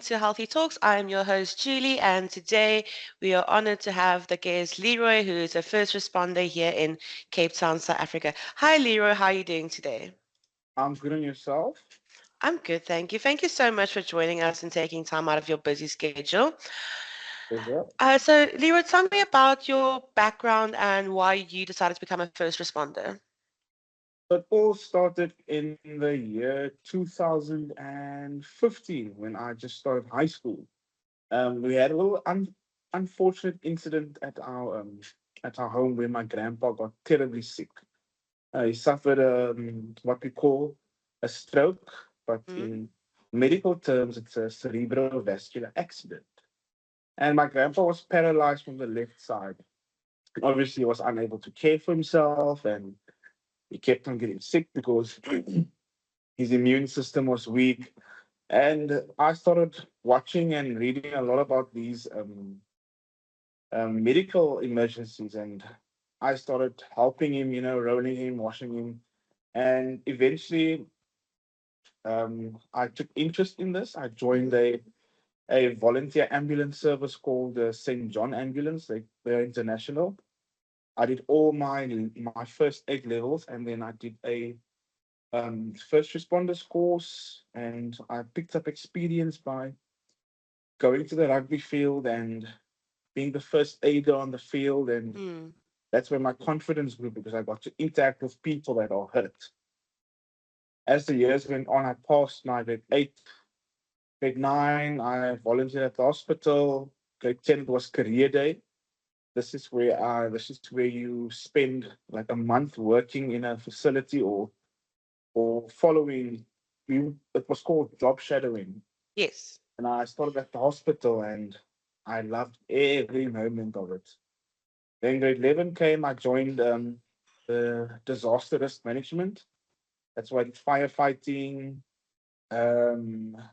to Healthy Talks. I am your host, Julie, and today we are honored to have the guest Lee-Roy, who is a first responder here in Cape Town, South Africa. Hi, Lee-Roy. How are you doing today? I'm good on yourself. I'm good, thank you. Thank you so much for joining us and taking time out of your busy schedule. Is it? So, Lee-Roy, tell me about your background and why you decided to become a first responder. It all started in the year 2015 when I just started high school. We had a little unfortunate incident at our home where my grandpa got terribly sick. He suffered what we call a stroke, but Mm, in medical terms, it's a cerebrovascular accident. And my grandpa was paralyzed from the left side. Obviously, he was unable to care for himself, and he kept on getting sick because his immune system was weak. And I started watching and reading a lot about these medical emergencies. And I started helping him, rolling him, washing him. And eventually, I took interest in this. I joined a volunteer ambulance service called the St. John Ambulance. They're international. I did all my first 8 levels, and then I did a first responders course, and I picked up experience by going to the rugby field and being the first aider on the field, and mm. that's where my confidence grew because I got to interact with people that are hurt. As the years went on, I passed my grade 8, grade 9. I volunteered at the hospital. Grade 10 was career day. This is where you spend like a month working in a facility or following. It was called job shadowing, Yes. and I started at the hospital, and I loved every moment of it. Then grade 11 came. I joined the disaster risk management. That's why I did firefighting,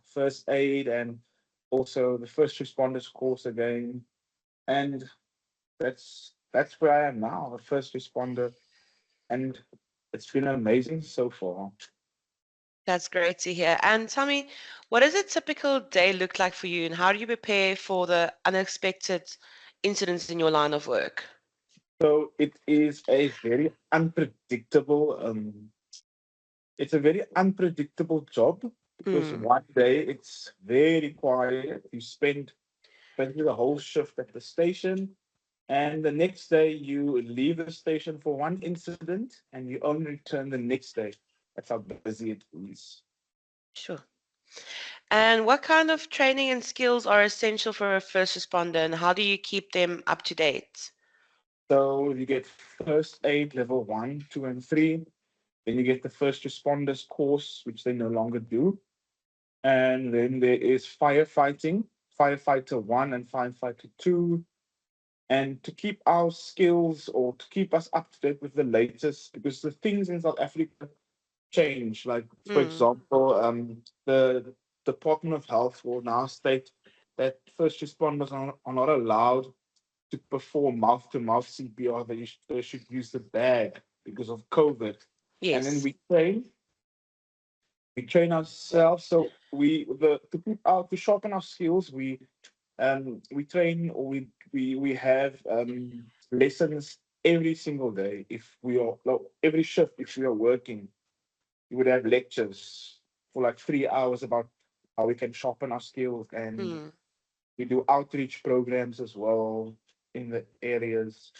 first aid, and also the first responders course again. And that's where I am now, a first responder, and it's been amazing so far. That's great to hear. And tell me, what does a typical day look like for you, and how do you prepare for the unexpected incidents in your line of work? So it is a very unpredictable it's a very unpredictable job because Mm, one day it's very quiet. You spend basically the whole shift at the station, and the next day you leave the station for one incident and you only return the next day. That's how busy it is. sure. And what kind of training and skills are essential for a first responder, and how do you keep them up to date? So you get first aid level 1, 2, and 3. Then you get the first responders course, which they no longer do. And then there is firefighting, firefighter 1 and firefighter 2. And to keep our skills or to keep us up to date with the latest, because the things in South Africa change. Like, for Mm, example, the Department of Health will now state that first responders are not allowed to perform mouth to mouth CPR, they should use the bag because of COVID. And then yes. we train ourselves. So to put out to sharpen our skills, we train or we have lessons every single day. If we are no, every shift, if we are working, we would have lectures for like 3 hours about how we can sharpen our skills, and Mm. we do outreach programs as well in the areas.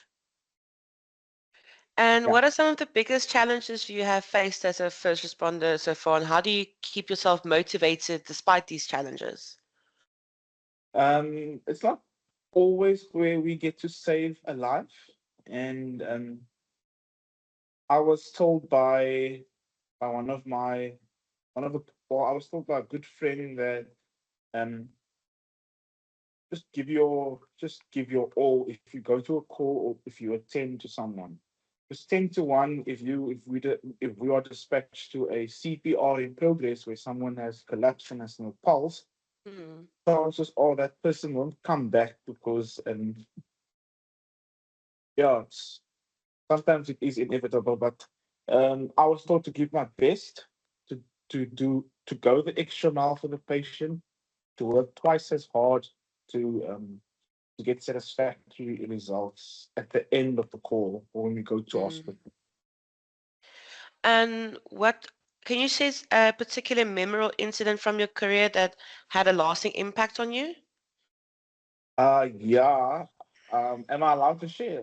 And Yeah. what are some of the biggest challenges you have faced as a first responder so far, and how do you keep yourself motivated despite these challenges? It's not always where we get to save a life, and I was told by one of the well, I was told by a good friend that um just give your all if you go to a call or if you attend to someone. Just 10 to 1 if we are dispatched to a CPR in progress where someone has collapsed and has no pulse, Mm. chances are that person won't come back because yeah, sometimes it is inevitable, but I was taught to give my best to to go the extra mile for the patient, to work twice as hard to um, to get satisfactory results at the end of the call or when we go to Mm. hospital. And what can you say a particular memorable incident from your career that had a lasting impact on you? Yeah. Am I allowed to share?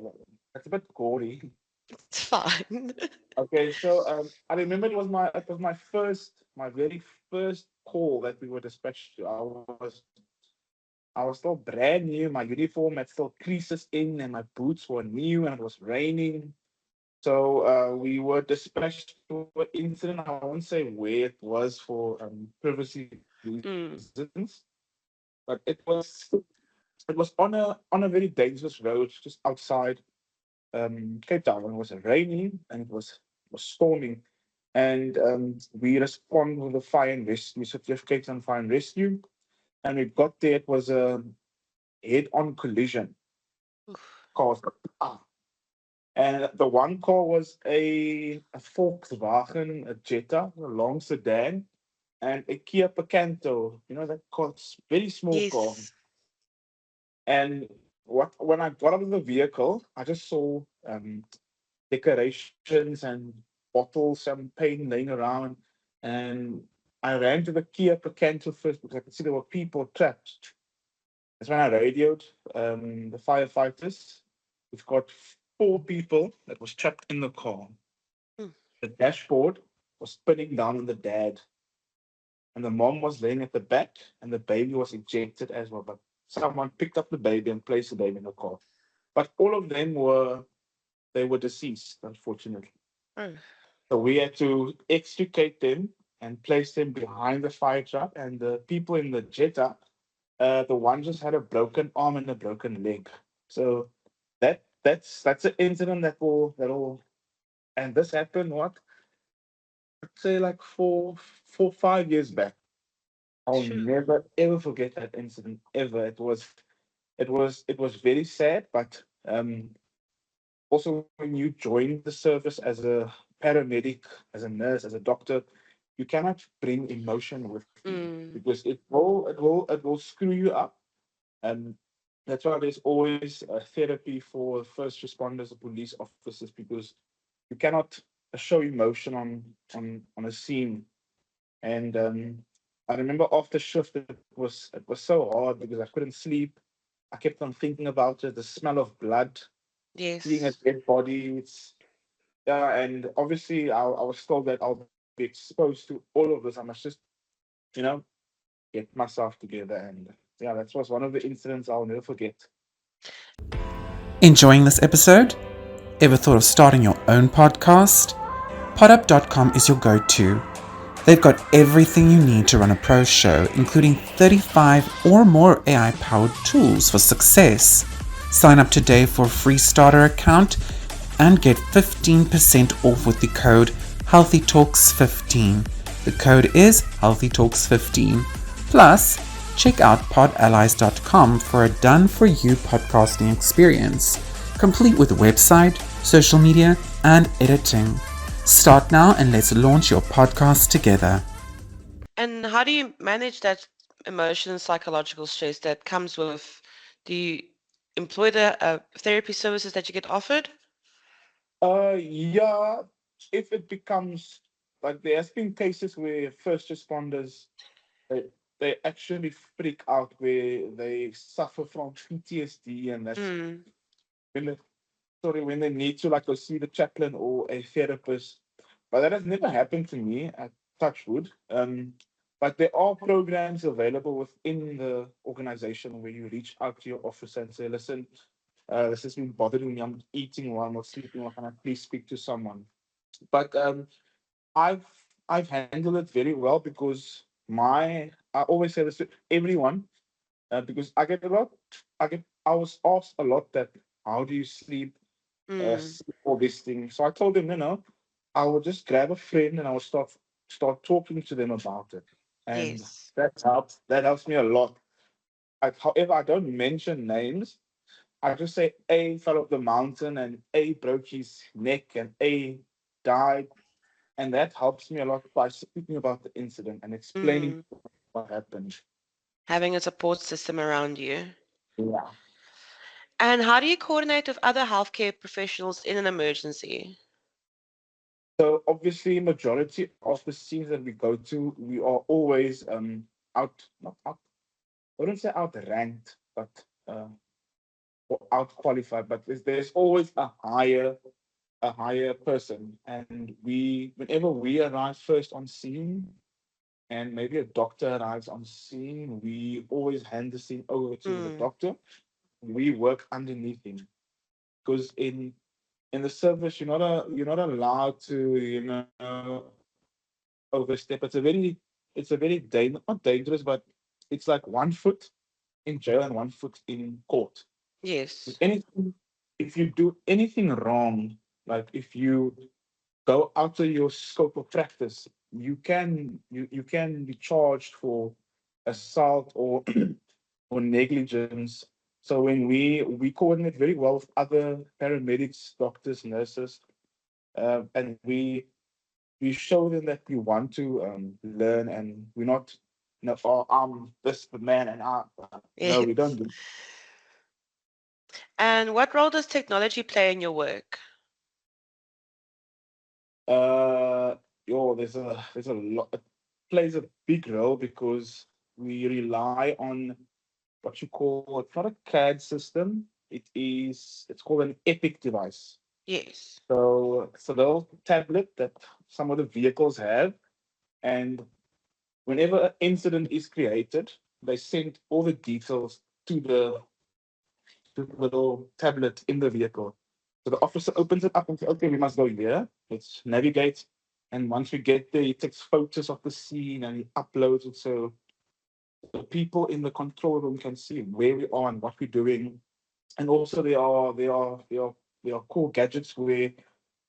It's a bit gory. It's fine. Okay, so I remember it was my very first call that we were dispatched to. I was still brand new. My uniform had still creases in, and my boots were new, and it was raining. So we were dispatched to an incident. I won't say where it was for privacy reasons, Mm. but it was on a very dangerous road just outside Cape Town. And it was raining and it was storming. And we responded with the fire and rescue, City of Cape Town Fire and Rescue. And we got there. It was a head-on collision. Oof. Cars, ah. And the one car was a Volkswagen, a Jetta, a long sedan, and a Kia Picanto. You know that car, it's very small car. Yes. And when I got out of the vehicle, I just saw decorations and bottles, champagne laying around. And I ran to the Kia Picanto first because I could see there were people trapped. That's when I radioed the firefighters. We've got four people that was trapped in the car. Mm. The dashboard was spinning down on the dad, and the mom was laying at the back, and the baby was ejected as well. But someone picked up the baby and placed the baby in the car. But all of them were deceased, unfortunately. Oh. So we had to extricate them and place them behind the fire truck. And the people in the Jetta, the one just had a broken arm and a broken leg. So that's an incident that will and this happened what I'd say like 5 years back. I'll True. never ever forget that incident ever. It was very sad, but also when you join the service as a paramedic, as a nurse, as a doctor, you cannot bring emotion with you Mm. because it will screw you up. And that's why there's always therapy for first responders or police officers because you cannot show emotion on a scene. And I remember after shift, it was so hard because I couldn't sleep. I kept on thinking about it, the smell of blood, seeing a Yes. dead body. It's yeah, and obviously I was told that I'll be exposed to all of this. I must just, you know, get myself together. And yeah, that was one of the incidents I'll never forget. Enjoying this episode? Ever thought of starting your own podcast? Podup.com is your go to. They've got everything you need to run a pro show, including 35 or more AI powered tools for success. Sign up today for a free starter account and get 15% off with the code HealthyTalks15. The code is HealthyTalks15. Plus, check out podallies.com for a done for you podcasting experience, complete with website, social media, and editing. Start now and let's launch your podcast together. And how do you manage that emotional and psychological stress that comes with? Do you employ the therapy services that you get offered? Yeah, if it becomes like there has been cases where first responders they, they actually freak out where they suffer from PTSD, and that's Mm. when they, sorry, when they need to like go see the chaplain or a therapist. But that has never happened to me at Touchwood. But there are programs available within the organization where you reach out to your officer and say, listen, this has been bothering me. I'm eating while I'm not sleeping. Or can I please speak to someone? But I've I've handled it very well because I always say this to everyone because I was asked a lot that how do you sleep, Mm. all these things. So I told him, I will just grab a friend and I will start talking to them about it, and Yes. that helps. That helps me a lot. However, I don't mention names. I just say A fell off the mountain and A broke his neck and A died, and that helps me a lot by speaking about the incident and explaining Mm. what happened. Having a support system around you. Yeah. And how do you coordinate with other healthcare professionals in an emergency? So obviously, majority of the scenes that we go to, we are always out, not out. I wouldn't say outranked, but uh, or out qualified. But there's always a higher person, and we whenever we arrive first on scene, and maybe a doctor arrives on scene, we always hand the scene over to the Mm, doctor. We work underneath him because in the service you're not allowed to overstep. It's a very not dangerous, but it's like 1 foot in jail and 1 foot in court. If yes. anything, if you do anything wrong, like if you go out of your scope of practice, you can be charged for assault or or negligence. So when we coordinate very well with other paramedics, doctors, nurses, and we show them that we want to learn, and we're not, oh, I'm this man, and no, we don't Yes. do. And what role does technology play in your work? Uh, there's a lot. It plays a big role because we rely on what you call, it's not a CAD system. It's called an Epic device. Yes. So the little tablet that some of the vehicles have, and whenever an incident is created, they send all the details to the little tablet in the vehicle. So the officer opens it up and says, "Okay, we must go here. Let's navigate." And once we get there, he takes photos of the scene and he uploads it so the people in the control room can see where we are and what we're doing. And also there are cool gadgets where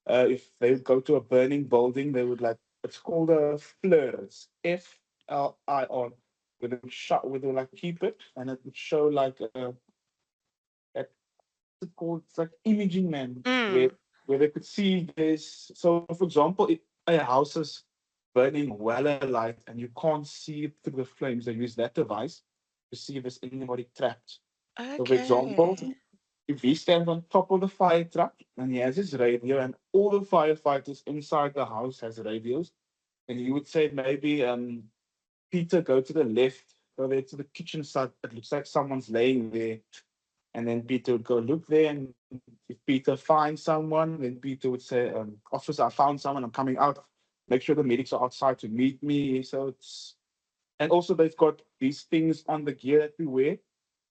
if they go to a burning building, they would like, it's called a FLIR. It's FLIR. Where they would shut, where they would like keep it, and it would show like a it called, it's like imaging, man, Mm. where they could see this. So for example, if a house is burning well alight and you can't see it through the flames, they use that device to see if there's anybody trapped. So for example, Okay. if he stands on top of the fire truck and he has his radio, and all the firefighters inside the house has radios, and you would say maybe Peter, go to the left, go there to the kitchen side. It looks like someone's laying there. And then Peter would go look there, and if Peter finds someone, then Peter would say, "Officer, I found someone. I'm coming out. Make sure the medics are outside to meet me." So it's, and also they've got these things on the gear that we wear.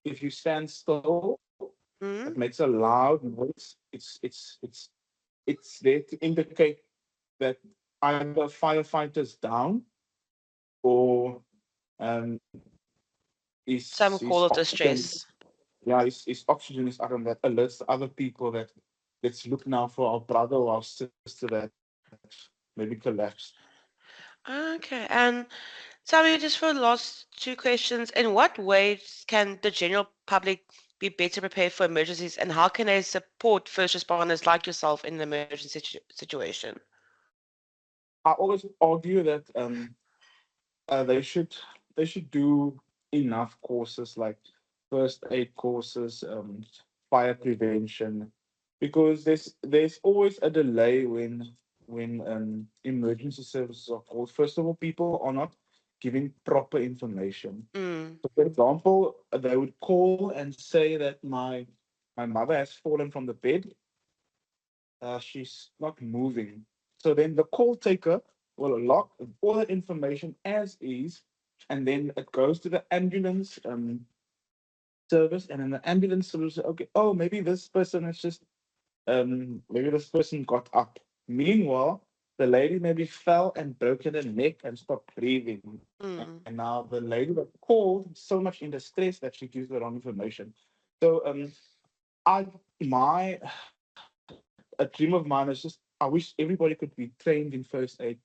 If you stand still, it makes a Mm. loud noise. It's there to indicate that either a firefighter's down or um, Some his call of oxygen. distress. Yeah, his oxygen is out, and that alerts the other people that let's look now for our brother or our sister that maybe collapsed. Okay. And tell me just for the last two questions, in what ways can the general public be better prepared for emergencies and how can they support first responders like yourself in an emergency situation? I always argue that they should do enough courses like first aid courses, fire prevention, because there's always a delay when emergency services are called. First of all, people are not giving proper information. Mm. So, for example, they would call and say that my mother has fallen from the bed. She's not moving. So then the call taker will log all that information as is, and then it goes to the ambulance service, and then the ambulance service says, okay, oh, maybe this person is just maybe this person got up. Meanwhile, the lady maybe fell and broken her neck and stopped breathing. And Mm. now the lady that called so much in distress that she gives the wrong information. So I my a dream of mine is just, I wish everybody could be trained in first aid,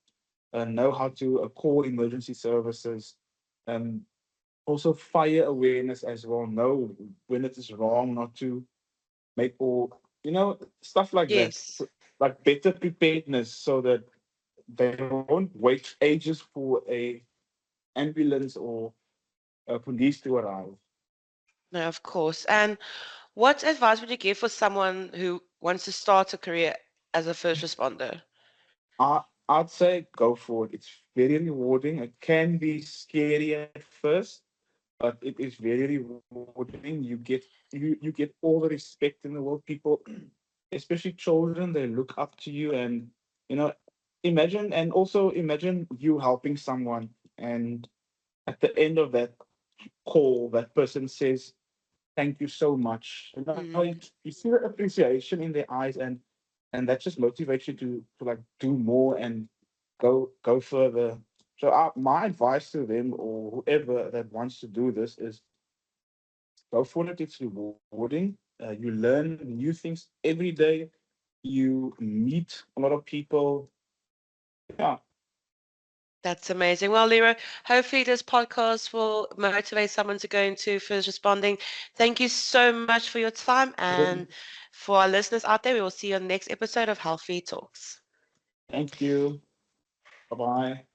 know how to call emergency services, um, also fire awareness as well, know when it is wrong not to make, or stuff like that. Yes. So, like better preparedness so that they won't wait ages for a ambulance or police to arrive. No, of course. And what advice would you give for someone who wants to start a career as a first responder? I'd say go for it. It's very rewarding. It can be scary at first, but it is very rewarding. You get all the respect in the world. People, especially children, they look up to you, and you know, imagine you helping someone, and at the end of that call, that person says, "Thank you so much." You know, Mm, you see the appreciation in their eyes, and that just motivates you to like do more and go further. So my advice to them or whoever that wants to do this is go for it. It's rewarding. You learn new things every day. You meet a lot of people. Yeah, that's amazing. Well, Lira, hopefully this podcast will motivate someone to go into first responding. Thank you so much for your time. And for our listeners out there, we will see you on the next episode of Healthy Talks. thank you. Bye bye.